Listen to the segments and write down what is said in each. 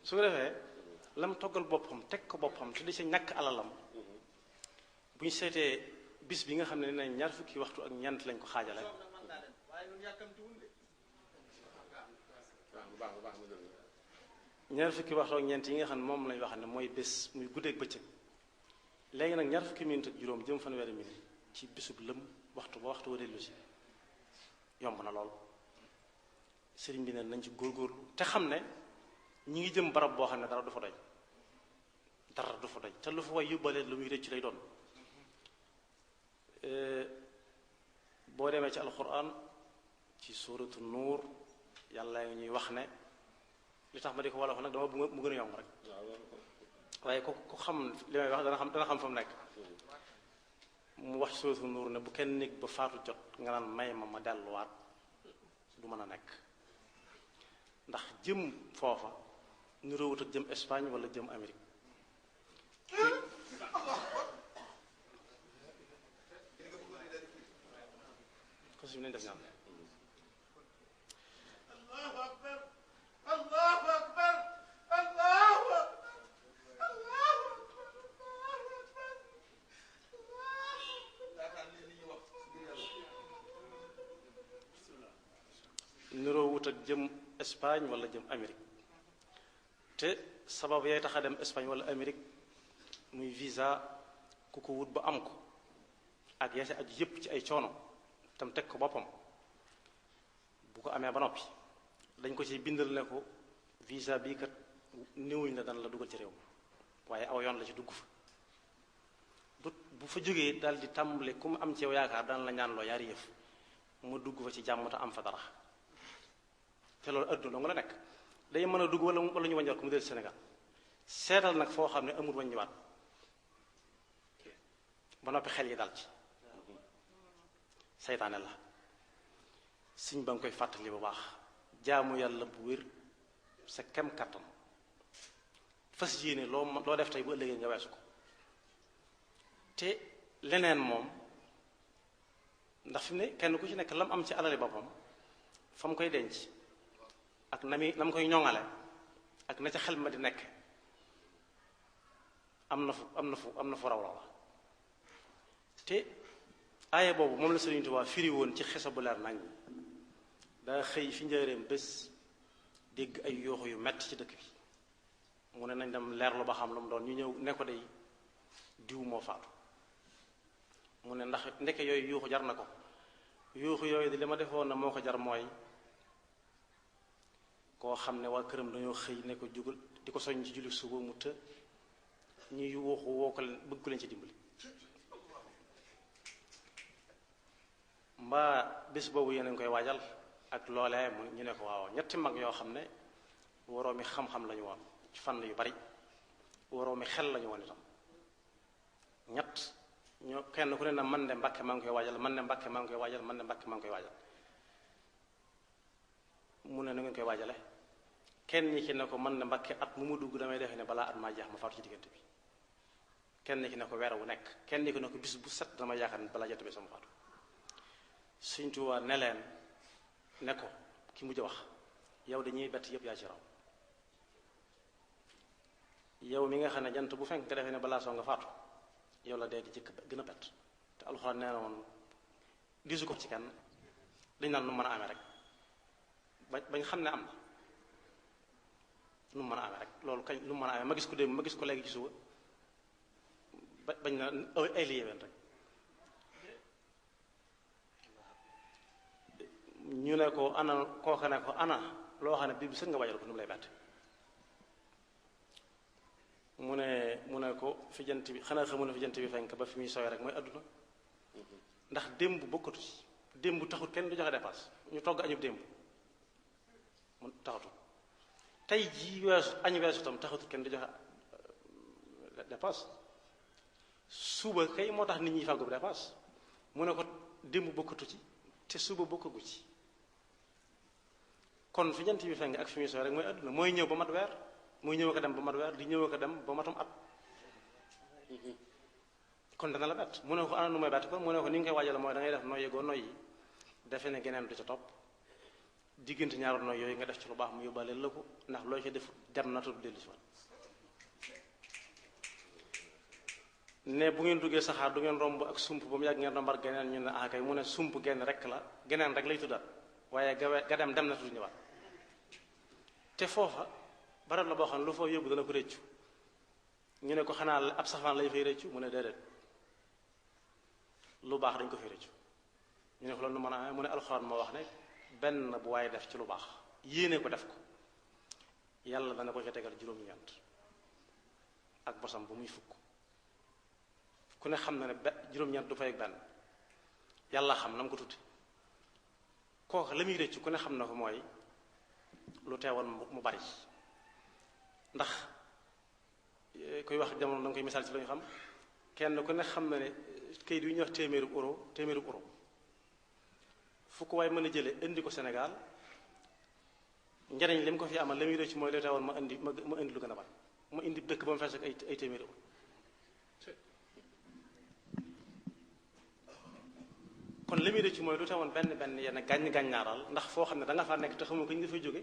su ko defee lam toggal boppam teg ko boppam te di sa ñàkk alalam bu ñu seetee bis bi nga xam ne nañ ñaar fukki waxtu ak ñeent lañ ko xaajale ñaar fukki waxtu ak ñeent yi nga xam ne moom lañ wax ne mooy bés muy guddeeg bëccëg léegi nag ñaar fukki minute ak juróom jëm fanweeri minute ci bésub lëm waxtu ba waxtu wa dellu si yomb na lool sëriñ bi ne nañ ci góorgóorlu te xam ne ñi ngi jëm barab boo xam ne dara du fa doy te lu fa way yóbbalee lu muy rëcc lay doon boo demee ci alquran ci suuratu nuur yàlla ngi ñuy wax ne li tax ma di ko wala fa nag dama bëgg mu gën a yomb rek waaye ku xam li may wax dana xam fa mu nekk mu wax ci suuratu nuur ne bu kenn nekk ba faatu jot nga naan may ma delluwaat du mën a nekk ndax jëm foofa ñu réewut ak jëm Espagne wala jëm Amérique ko si nañ def ñaan allahu akbar allahu akbar allahu niroo wut ak jëm Espagne wala jëm Amérique te sabab yaay tax a dem Espagne wala Amérique muy visa ku ko wut ba am ko ak yaa ci aju yépp ci ay coono tam teg ko boppam bu ko amee ba noppi dañ ko ci bindal ne ko visa bii kat néewuñ la dana la dugal ci réew waaye aw yoon la ci dugg fa bu fa jógee daal di tàmbale ku mu am ci yow yaakaar daan la ñaan loo yaari yëf mu dugg fa ci jàmm te am fa dara te loolu adduna dong la nekk day mën a dugg wala ñu wàññiwaat ko mu del Sénégal seetal nag foo xam ne amul wàññiwaat ba noppi xel yi dal ci seytaane la siñ ba nga koy fàttali bu baax jaamu yàlla bu wér sa kem kattan fas yéene loo def tey bu ëllëgee nga weesu ko te leneen moom ndax fi mu ne kenn ku ci nekk lam am ci alali boppam fa mu koy denc ak na mu koy ñoŋale ak na ca xel ma di nekk am na fu raw la te aaya boobu moom la Sëriñ Tuubaa firi woon ci xisa bu leer nañ daa xëy fi njëreem bés dégg ay yooxu yu metti ci dëkk bi mu ne nañ dem leerlu ba xam lu mu doon ñu ñëw ne ko day diw moo faatu mu ne ndax ndeke yooyu yuuxu jar na ko yuuxu yooyu di li ma defoon na moo ko jar mooy koo xam ne waa këram dañoo xëy ne ko jugal di ko soññ ci julli suba mu të ñuy yuuxu woo ko leen bëgg ko leen ci dimbali mbaa bés boobu yéen a ngi koy waajal ak loolee mu ñu ne ko waaw ñetti mag yoo xam ne waroomi xam-xam lañu woon ci fànn yu bari waroomi xel lañu woon itam ñett ñoo kenn ku ne na man de Mbàkke maa ngi koy waajal man de Mbàkke maa ngi koy waajal man de Mbàkke maa ngi koy waajal mu ne nu ngeen koy waajale kenn ñi ki ne ko man de Mbàkke at mu dugg damay defe ne balaa at maa jeex ma faatu ci diggante bi kenn ñi ki ne ko weer wu nekk kenn ñi ki ne ko bis bu set damay yaakaar ne balaa jant bi sama faatu Sëriñ Tuubaa ne leen ne ko ki mujj wax yow dañuy bett yépp yaa ci raw yow mi nga xam ne jant bu fenk nga defee ne balaa soo nga faatu yow la dee di jëkk gën a bett te alxuraan nee na woon gisu ko ci kenn dañ naan nu mën a amee rek bañ xam ne am na nu mën a amee rek loolu kañ lu mën a amee ma gis ko démb ma gis ko léegi ci suba bañ na ay li yeween rek ñu ne ko ana kooka ne ko ana loo xam ne bii bi sëg nga wajal ko nu mu lay bett mu ne ko fi jant bi xanaa xamul ne fi jant bi fenk ba fi muy sooy rek mooy adduna ndax démb bokkatu ci démb taxut kenn du joxe dépasse ñu togg añub démb mu taxatu tey jii weesu añ weesu tam taxatut kenn du joxe dépasse suba kay moo tax nit ñi fàggu dépasse mu ne ko démb bokkatu ci te suba bokkagu ci kon fi jant bi fenk ak fi muy sooy rek mooy adduna mooy ñëw ba mat weer muy ñëw ko dem ba mat weer di ñëw ko dem ba matum at kon dana la bett mu ne ko ana nu may bett kon mu ne ko ni nga koy waajal mooy da ngay def noyyi goo noyyi defe ne geneen du ca topp diggante ñaar nooy yooyu nga def ci lu baax mu yóbbaale la ko ndax loo ci def dem na tudd dellu si waat ne bu ngeen duggee saxaar du ngeen romb ak sump ba mu yàgg ngeen rombar geneen ñu ne ah kay mu ne sump genn rek la geneen rek lay tuddaat waaye ga dem na tudd ñëwaat te foofa barab la boo xam ne lu foo yóbbu dana ko réccu ñu ne ko xanaa ab safaan lañ fay réccu mu ne déedéet lu baax dañ ko fay réccu ñu ne ko loolu nu mën a mu ne alxuraan moo wax ne benn bu waaye def ci lu baax yéene ko def ko yàlla dana ko ca tegal juróom-ñeent ak bosam bu muy fukk ku ne xam na ne juróom-ñeent du fay ak benn yàlla xam na mu ko tuddi kooku la muy réccu ku ne xam na ko mooy lu teewoon mu bari ndax koy wax jamono da nga koy misaal ci la ñu xam kenn ku ne xam na ne kayit yu ñuy wax téeméeru euro fu ko waaye mën a jële indi ko Sénégal njariñ li mu ko fi amal la muy réccu mooy lu teewoon ma indi lu gën a bari ma indi dëkk ba mu fees ak ay téeméeri euro kon li muy rëcc mooy lu teewoon benn yenn gàññ-gàññaaral ndax foo xam ne da nga faa nekk te xamoo ko ñu nga fay jóge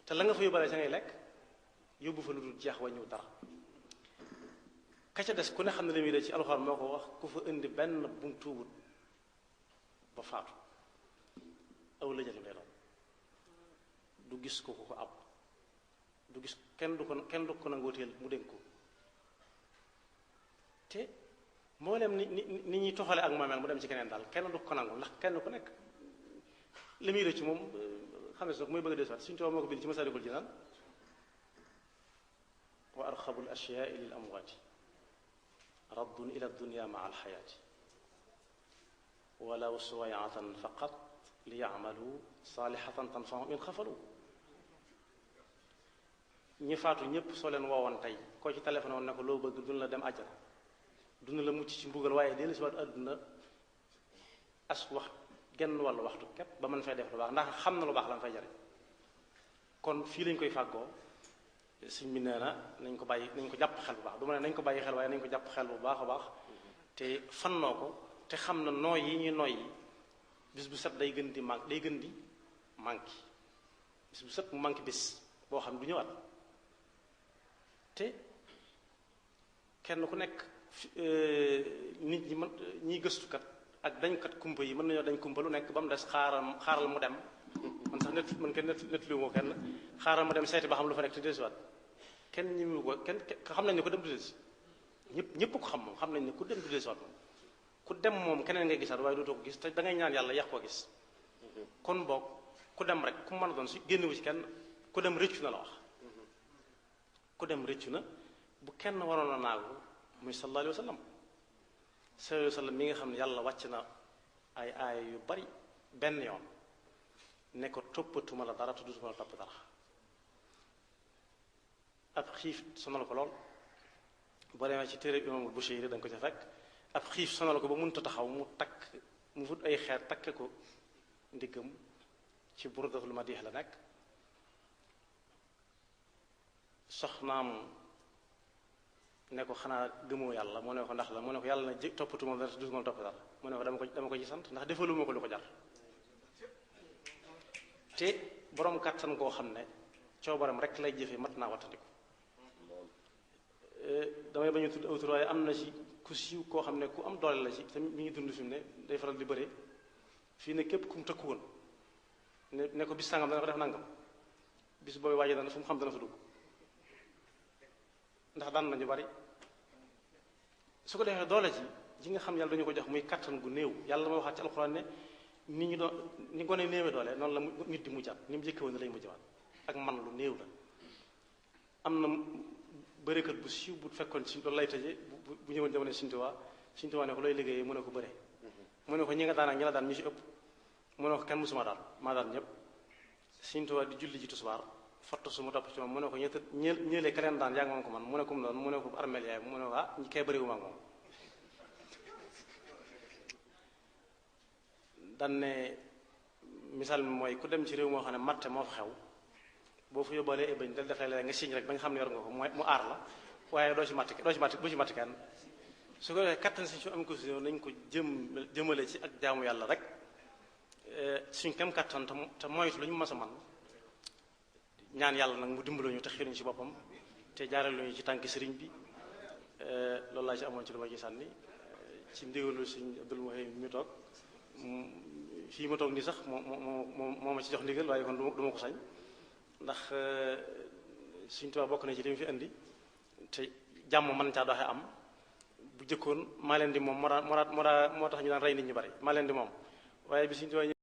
te la nga fa yóbbaale sa ngay lekk yóbbu fa lu dul jeex wa ñëw dara ka ca des ku ne xam ne li muy rëcc alxuraan moo ko wax ku fa indi benn bu mu tuubut ba faatu aw la jëlim lay doon du gis ko ko ab du gis kenn du ko nangoo teel mu dénk ko te mboolem ni ñuy toxale ak moomeel mu dem ci keneen daal kenn du ko nangu ndax kenn ku nekk li muy rëcc moom xam ne si nag mooy bëgg a desuwaat suñu tubaab moo ko bind ci Masaalikul Jinaan wa arxabu l ashyaai lil amwaati raddun ila dunya maa alxayaati walaw suwayatan faqat li yamalu saalihatan tanfahum in xafalu ñi faatu ñépp soo leen woowoon tey koo ci téléphone woon ne ko loo bëgg duna la dem àjjana duna la mucc ci mbugal waaye dellu si waat àdduna as wax genn wàllu waxtu képp ba mën fay def lu baax ndax xam na lu baax la mu fay jariñ kon fii lañ koy fàggoo suñ bi nee na nañ ko jàpp xel bu baax du ma ne nañ ko bàyyi xel waaye nañ ko jàpp xel bu baax a baax te fannoo ko te xam na nooy yi ñuy nooy yi bis bu set day gën di manqué bis bu set mu manqué bis boo xam ne du ñëwaat te kenn ku nekk nit ñi ñiy gëstukat ak dañkat kumpa yi mën nañoo dañ kumpa lu nekk ba mu des xaaral mu dem man sax man kenn nettali moo kenn xaaral mu dem seeti ba xam lu fa nekk te desiwaat kenn ñi mu ko kenn xam nañ ne ko dem du desi ñëpp ko xam moom xam nañ ne ku dem du desiwaat moom ku dem moom keneen ngay gisaat waaye dootoo ko gis te da ngay ñaan yàlla yàq koo gis kon boog ku dem rek ku mën a doon si génnewu ci kenn ku dem rëccu na la wax ku dem rëccu na bu kenn waroon a naagu muy sallallahu alayhi wa sallam sallallahu alayhi wa sallam mi nga xam ne yàlla wàcc na ay aaya yu bari benn yoon ne ko toppatuma la dara te dutuma la topp dara ab xiif sonal ko lool boo demee ci téere imaamul Bushayri da nga ko ca fekk ab xiif sonal ko ba mënut a taxaw mu fut ay xeer takke ko ndiggam ci burdatul madih la nekk soxnaam ne ko xanaa gëmoo yàlla mu ne ko ndax la mu ne ko yàlla na toppatuma dara te dutuma la topp dara mu ne ko dama ko ci sant ndax defaluma ko lu ko jar te borom kàttan koo xam ne coobaram rek lay jëfe mat naa wattandiku damay bañu tudd autour waaye am na ci ku siiw koo xam ne ku am doole la ci te mi ngi dund fi mu ne day faral di bëre fii ne képp ku mu tëkku woon ne ko bis sàngam dana ko def nangam bis booy waaje dana fu mu xam dana fa dugg ndax daan nañu bari su ko defee doole ji nga xam yàlla dañu ko jox muy kàttan gu néew yàlla ma waxaat ci alxuraan ne nit ñi doon ni gone néewee doole noonu la nit di mujjaat ni mu jëkke woon ne lay mujjaat ak man lu néew la am na bërekat bu siiw bu fekkoon ci loolu lay tëje bu ñëwoon jamono Sëñ Tuubaa ne ko looy liggéeyee mu ne ko bëre mu ne ko ñi nga daan ak ñi la daan ñu ci ëpp mu ne ko kenn musuma daal maa daan ñëpp Sëñ Tuubaa di julli ji tisbaar fattu su mu topp ci moom mu ne ko ñëlee ka leen daan yaa ngi moom ko man mu ne ko mu doon mu ne ko armeel yaay mu ne ko ah ñi kay bëriwuma ak moom dan ne misaal mi mooy ku dem ci réew moo xam ne matte moo fa xew boo fa yóbbaalee bañ dal def la nga signe rek ba nga xam ne yor nga ko mu aar la waaye doo ci matt kenn su ko defee kattan si su am ko si nañ ko jëmale ci ak jaamu yàlla rek suñ kem kattan te moytu lu ñu mës a man ñaan yàlla nag mu dimbaloo ñu te xiruñu ci boppam te jaarale ñu ci tànki sëriñ bi loolu laa ci amoon ci lu ma ci sànni ci ndigalu sëriñ Abdul Muhaymin mi toog fii ma toog nii sax moo ma ci jox ndigal waaye kon du ma ko sañ ndax Sëriñ Tuubaa bokk na ci li mu fi indi te jàmm mën caa doxee am bu jëkkoon maa leen di moom moo tax ñu daan rey nit ñu bari maa leen di moom waaye bi Sëriñ Tuubaa